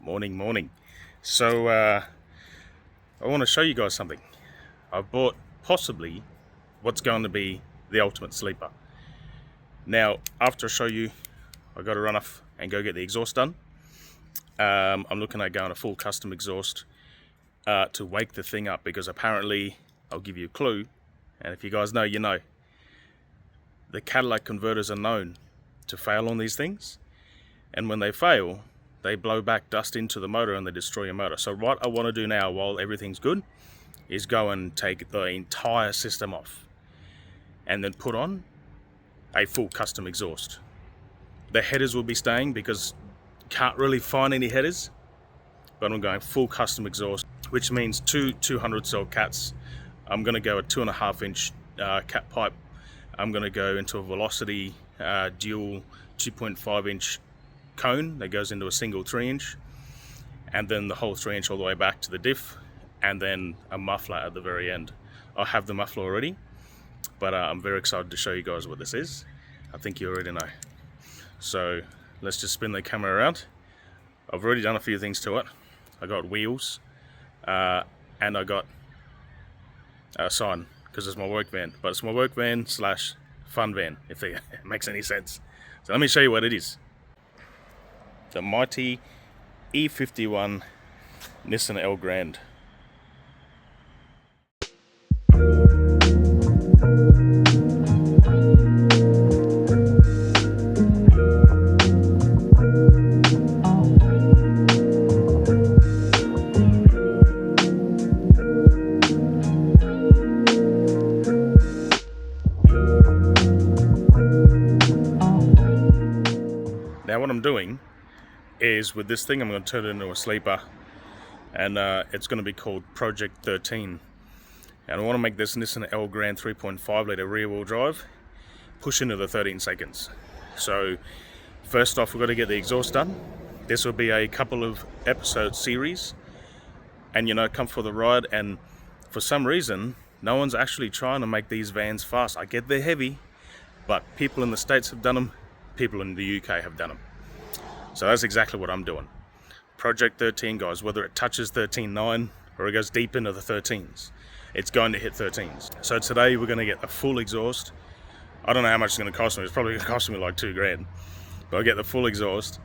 Morning. So I want to show you guys something. I've bought possibly what's going to be the ultimate sleeper. Now, after I show you, I've got to run off and go get the exhaust done. I'm looking at going a full custom exhaust to wake the thing up, because apparently, I'll give you a clue, and if you guys know, you know, the Cadillac converters are known to fail on these things, and when they fail, they blow back dust into the motor and they destroy your motor. So what I want to do now, while everything's good, is go and take the entire system off and then put on a full custom exhaust. The headers will be staying because can't really find any headers, but I'm going full custom exhaust, which means two 200 cell cats. I'm going to go a 2.5 inch cat pipe. I'm going to go into a Velocity dual 2.5 inch cone that goes into a single 3 inch, and then the whole 3 inch all the way back to the diff, and then a muffler at the very end. I have the muffler already, but I'm very excited to show you guys what this is. I think you already know. So let's just spin the camera around. I've already done a few things to it. I got wheels and I got a sign, because it's my work van, but it's my work van slash fun van, if it makes any sense. So let me show you what it is. The mighty E51 Nissan Elgrand. Now what I'm doing is, with this thing, I'm going to turn it into a sleeper, and it's going to be called Project 13. And I want to make this Nissan Elgrand 3.5 litre rear wheel drive push into the 13 seconds. So first off, we've got to get the exhaust done. This will be a couple of episode series, and come for the ride. And for some reason, no one's actually trying to make these vans fast. I get they're heavy, but people in the States have done them, people in the UK have done them. So that's exactly what I'm doing. Project 13, guys, whether it touches 13.9 or it goes deep into the 13s, it's going to hit 13s. So today we're going to get a full exhaust. I don't know how much it's going to cost me. It's probably going to cost me like $2,000. But I'll get the full exhaust.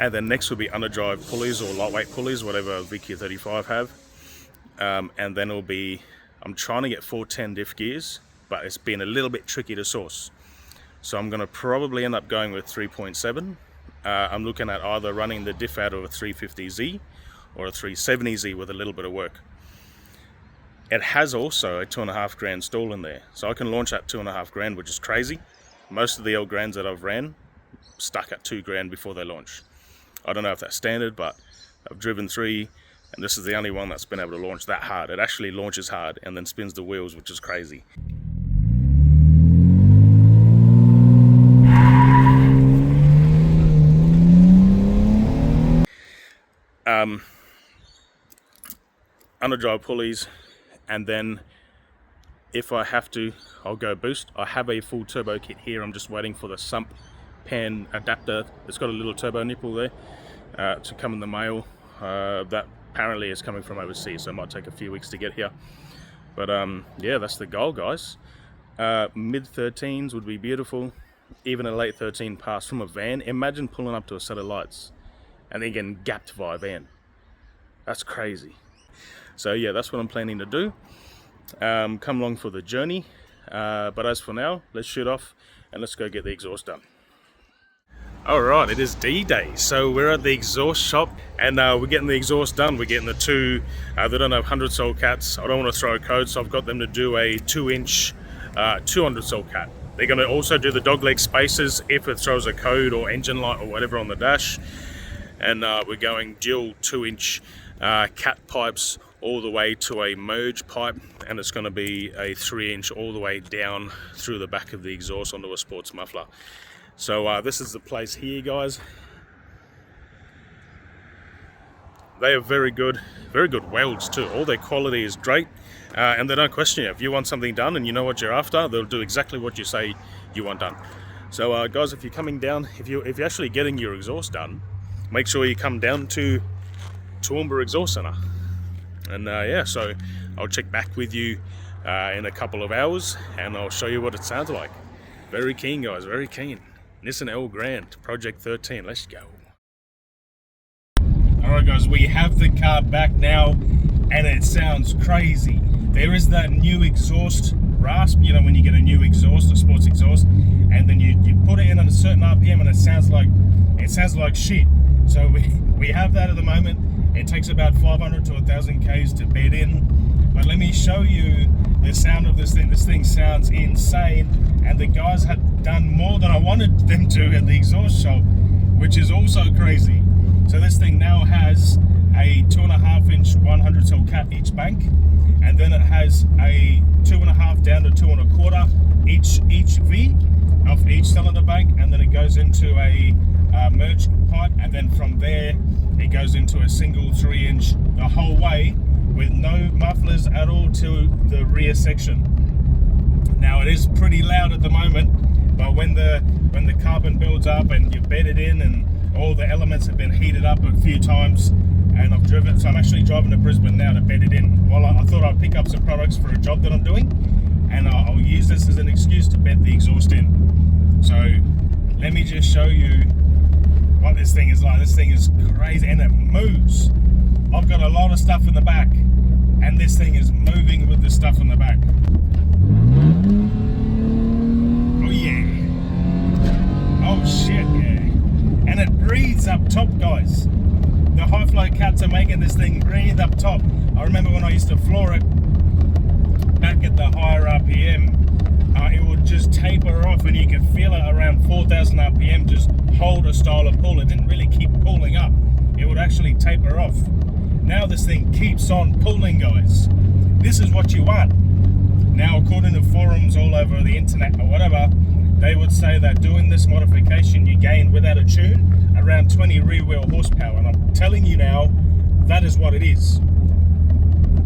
And then next will be underdrive pulleys or lightweight pulleys, whatever VQ35 have. And then it'll be, I'm trying to get 410 diff gears, but it's been a little bit tricky to source. So I'm going to probably end up going with 3.7. I'm looking at either running the diff out of a 350Z or a 370Z with a little bit of work. It has also a $2,500 stall in there, so I can launch at $2,500, which is crazy. Most of the Elgrands that I've ran stuck at $2,000 before they launch. I don't know if that's standard, but I've driven 3, and this is the only one that's been able to launch that hard. It actually launches hard and then spins the wheels, which is crazy. Underdrive pulleys, and then if I have to, I'll go boost. I have a full turbo kit here. I'm just waiting for the sump pan adapter. It's got a little turbo nipple there to come in the mail. That apparently is coming from overseas, so it might take a few weeks to get here. But yeah, that's the goal, guys. Mid 13s would be beautiful. Even a late 13 pass from a van. Imagine pulling up to a set of lights and then getting gapped by a van. That's crazy. So yeah, that's what I'm planning to do. Come along for the journey. But as for now, let's shoot off and let's go get the exhaust done. Alright, it is D-Day. So we're at the exhaust shop, and we're getting the exhaust done. We're getting the two, they don't have 100 cell cats. I don't want to throw a code, so I've got them to do a 2-inch 200 cell cat. They're going to also do the dogleg spacers if it throws a code or engine light or whatever on the dash. And we're going dual 2-inch cat pipes all the way to a merge pipe, and it's going to be a 3-inch all the way down through the back of the exhaust onto a sports muffler. So this is the place here, guys. They are very good welds too. All their quality is great, and they don't question you. If you want something done and you know what you're after, they'll do exactly what you say you want done. So guys, if you're coming down, if you're actually getting your exhaust done, make sure you come down to Toowoomba Exhaust Centre. And yeah, so I'll check back with you in a couple of hours and I'll show you what it sounds like. Very keen, guys, very keen. Nissan Elgrand Project 13, let's go. Alright guys, we have the car back now and it sounds crazy. There is that new exhaust rasp, you know, when you get a new exhaust, a sports exhaust, and then you put it in at a certain RPM and it sounds like shit. So we have that at the moment. It takes about 500 to 1,000 Ks to bed in. But let me show you the sound of this thing. This thing sounds insane, and the guys had done more than I wanted them to at the exhaust shop, which is also crazy. So this thing now has a 2.5-inch 100 cell cat each bank, and then it has a 2.5 down to 2.25 each V of each cylinder bank, and then it goes into a merge pipe, and then from there it goes into a single 3-inch the whole way with no mufflers at all to the rear section. Now it is pretty loud at the moment, but when the carbon builds up and you bed it in and all the elements have been heated up a few times, and I've driven, so I'm actually driving to Brisbane now to bed it in. Well, I thought I'd pick up some products for a job that I'm doing, and I'll use this as an excuse to bed the exhaust in. So let me just show you what this thing is like. This thing is crazy and it moves. I've got a lot of stuff in the back and this thing is moving with the stuff in the back. Oh yeah. Oh shit, yeah. And it breathes up top, guys. The high flow cats are making this thing breathe up top. I remember when I used to floor it back at the higher RPM, it would just taper off and you could feel it around 4,000 RPM just hold a style of pull. It didn't really keep pulling up. It would actually taper off. Now this thing keeps on pulling, guys. This is what you want. Now, according to forums all over the internet or whatever, they would say that doing this modification, you gain without a tune around 20 rear wheel horsepower. And I'm telling you now, that is what it is.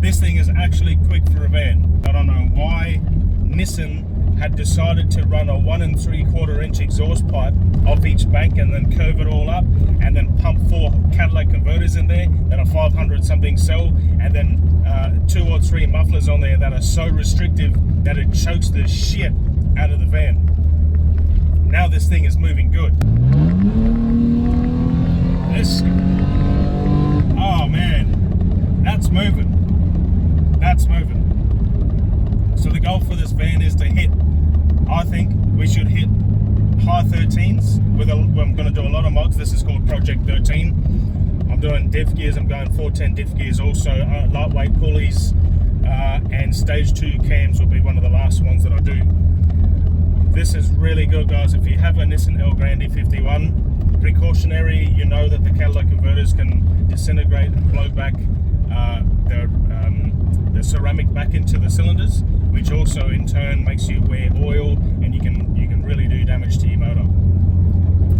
This thing is actually quick for a van. I don't know why Nissan had decided to run a 1 3/4 inch exhaust pipe off each bank and then curve it all up and then pump 4 Cadillac converters in there that are 500 something cell, and then 2 or 3 mufflers on there that are so restrictive that it chokes the shit out of the van. Now this thing is moving good. Oh man, that's moving. That's moving. So the goal for this van is to hit, I think we should hit high 13s with I'm going to do a lot of mods. This is called Project 13. I'm doing diff gears, I'm going 410 diff gears, also lightweight pulleys, and stage 2 cams will be one of the last ones that I do. This is really good, guys. If you have a Nissan Elgrand E51, precautionary, you know that the Cadillac converters can disintegrate and blow back the ceramic back into the cylinders, which also in turn makes you wear oil, and you can really do damage to your motor.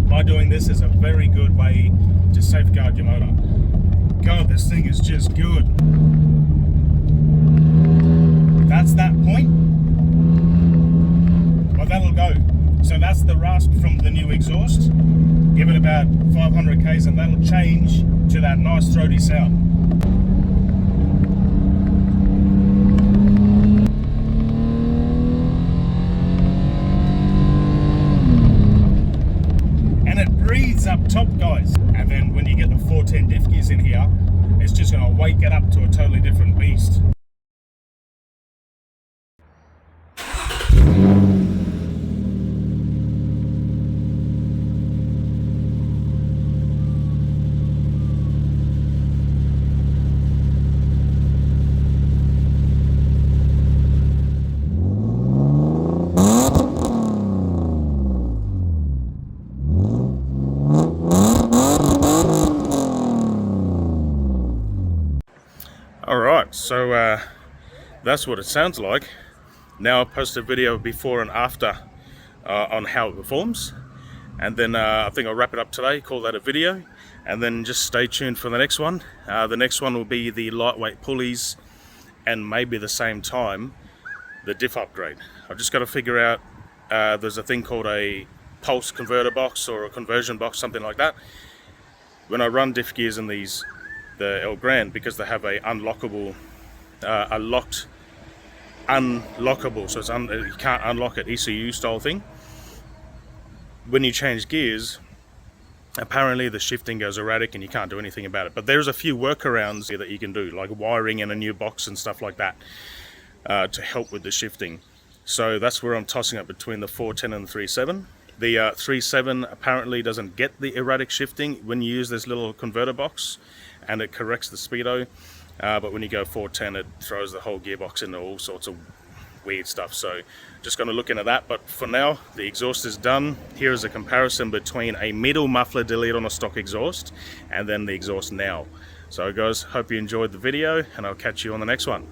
By doing this is a very good way to safeguard your motor. God, this thing is just good. That's that point. Well, that'll go. So that's the rasp from the new exhaust. Give it about 500 Ks and that'll change to that nice throaty sound. And it breathes up top, guys. And then when you get the 410 diff gears in here, it's just going to wake it up to a totally different beast. Alright, so that's what it sounds like. Now I'll post a video before and after on how it performs, and then I think I'll wrap it up today, call that a video, and then just stay tuned for the next one. The next one will be the lightweight pulleys, and maybe at the same time the diff upgrade. I've just got to figure out, there's a thing called a pulse converter box or a conversion box, something like that, when I run diff gears in the El Grande, because they have a unlockable, a locked unlockable, so it's you can't unlock it, ECU style thing. When you change gears, apparently the shifting goes erratic and you can't do anything about it. But there's a few workarounds here that you can do, like wiring in a new box and stuff like that, to help with the shifting. So that's where I'm tossing up between the 410 and the 3.7. The 3.7 apparently doesn't get the erratic shifting when you use this little converter box, and it corrects the speedo. But when you go 410, it throws the whole gearbox into all sorts of weird stuff. So just going to look into that. But for now, the exhaust is done. Here is a comparison between a middle muffler delete on a stock exhaust and then the exhaust now. So guys, hope you enjoyed the video, and I'll catch you on the next one.